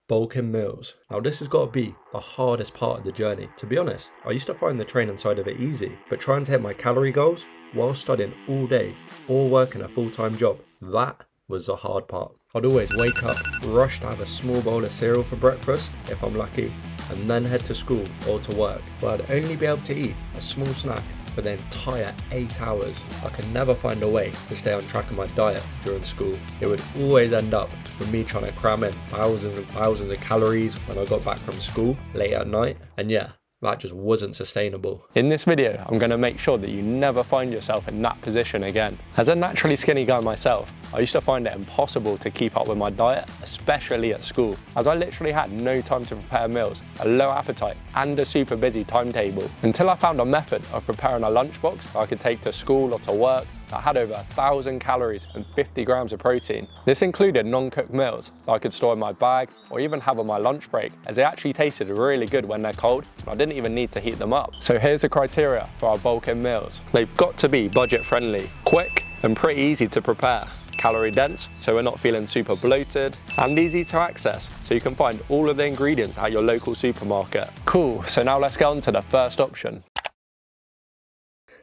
Bulking meals. Now this has got to be the hardest part of the journey. To be honest, I used to find the training side of it easy, but trying to hit my calorie goals while studying all day or working a full-time job, that was the hard part. I'd always wake up, rush to have a small bowl of cereal for breakfast if I'm lucky, and then head to school or to work, but I'd only be able to eat a small snack for the entire 8 hours. I could never find a way to stay on track of my diet during school. It would always end up with me trying to cram in thousands and thousands of calories when I got back from school late at night, and yeah, that just wasn't sustainable. In this video, I'm going to make sure that you never find yourself in that position again. As a naturally skinny guy myself, I used to find it impossible to keep up with my diet, especially at school, as I literally had no time to prepare meals, a low appetite, and a super busy timetable, until I found a method of preparing a lunchbox I could take to school or to work that had over 1,000 calories and 50 grams of protein. This included non-cooked meals that I could store in my bag or even have on my lunch break, as they actually tasted really good when they're cold, and I didn't even need to heat them up. So here's the criteria for our bulking meals. They've got to be budget friendly, quick, and pretty easy to prepare. Calorie dense, so we're not feeling super bloated, and easy to access, so you can find all of the ingredients at your local supermarket. Cool, so now let's get on to the first option.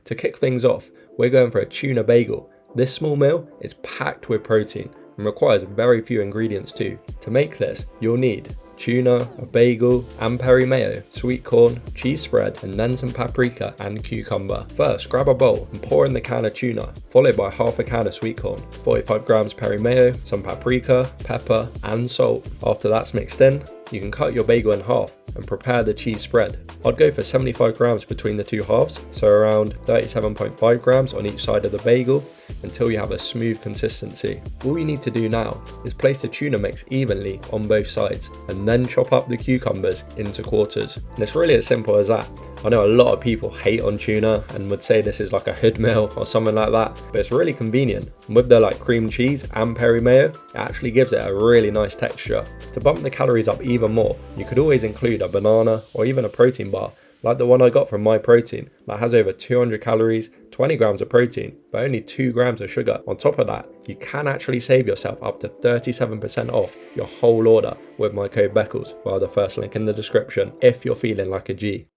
To kick things off, we're going for a tuna bagel. This small meal is packed with protein and requires very few ingredients too. To make this, you'll need tuna, a bagel, and peri mayo, sweet corn, cheese spread, and then some paprika and cucumber. First, grab a bowl and pour in the can of tuna, followed by half a can of sweet corn, 45 grams peri mayo, some paprika, pepper, and salt. After that's mixed in, you can cut your bagel in half and prepare the cheese spread. I'd go for 75 grams between the two halves, so around 37.5 grams on each side of the bagel, until you have a smooth consistency. All you need to do now is place the tuna mix evenly on both sides and then chop up the cucumbers into quarters. And it's really as simple as that. I know a lot of people hate on tuna and would say this is like a hood meal or something like that, but it's really convenient. And with the cream cheese and peri mayo, it actually gives it a really nice texture. To bump the calories up even more, you could always include a banana or even a protein bar, like the one I got from My Protein, that has over 200 calories, 20 grams of protein, but only 2 grams of sugar. On top of that, you can actually save yourself up to 37% off your whole order with my code Beckles via the first link in the description if you're feeling like a G.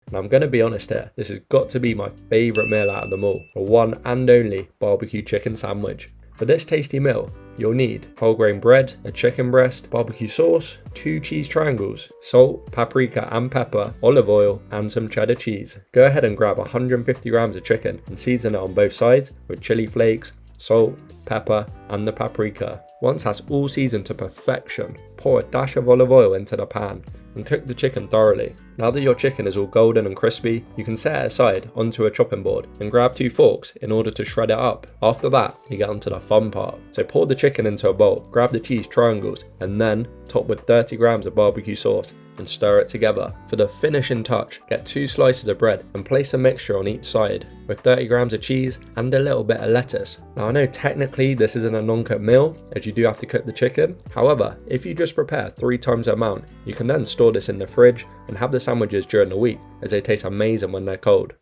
And I'm going to be honest here, this has got to be my favourite meal out of them all, the one and only barbecue chicken sandwich. For this tasty meal, you'll need whole grain bread, a chicken breast, barbecue sauce, 2 cheese triangles, salt, paprika and pepper, olive oil, and some cheddar cheese. Go ahead and grab 150 grams of chicken and season it on both sides with chili flakes, salt, pepper, and the paprika. Once that's all seasoned to perfection, pour a dash of olive oil into the pan and cook the chicken thoroughly. Now that your chicken is all golden and crispy, you can set it aside onto a chopping board and grab 2 forks in order to shred it up. After that, you get onto the fun part. So pour the chicken into a bowl, grab the cheese triangles, and then top with 30 grams of barbecue sauce and stir it together. For the finishing touch, get 2 slices of bread and place a mixture on each side with 30 grams of cheese and a little bit of lettuce. Now I know technically this isn't a non-cooked meal, as you do have to cook the chicken. However, if you just prepare 3 times the amount, you can then store this in the fridge and have the sandwiches during the week, as they taste amazing when they're cold.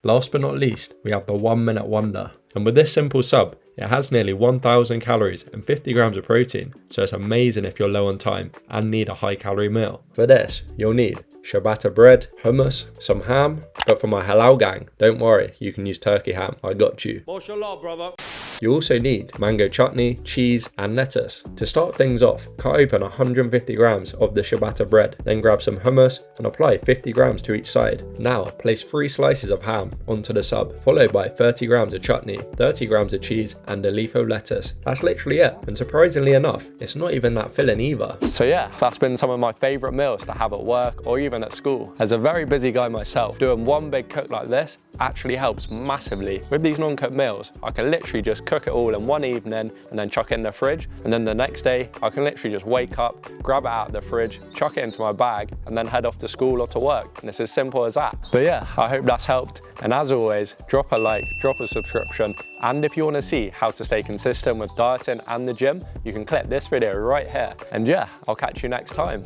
Last but not least, we have the 1 minute wonder. And with this simple sub, it has nearly 1,000 calories and 50 grams of protein, so it's amazing if you're low on time and need a high calorie meal. For this, you'll need ciabatta bread, hummus, some ham, but for my halal gang, don't worry, you can use turkey ham, I got you. Mashallah, brother. You also need mango chutney, cheese, and lettuce. To start things off, cut open 150 grams of the ciabatta bread, then grab some hummus and apply 50 grams to each side. Now, place 3 slices of ham onto the sub, followed by 30 grams of chutney, 30 grams of cheese, and a leaf of lettuce. That's literally it, and surprisingly enough, it's not even that filling either. So yeah, that's been some of my favourite meals to have at work or even at school. As a very busy guy myself, doing one big cook like this actually helps massively. With these non-cooked meals, I can literally just cook it all in one evening and then chuck it in the fridge, and then the next day I can literally just wake up, grab it out of the fridge, chuck it into my bag, and then head off to school or to work. And it's as simple as that. But yeah, I hope that's helped, and as always, drop a like, drop a subscription, and if you want to see how to stay consistent with dieting and the gym, you can click this video right here. And yeah, I'll catch you next time.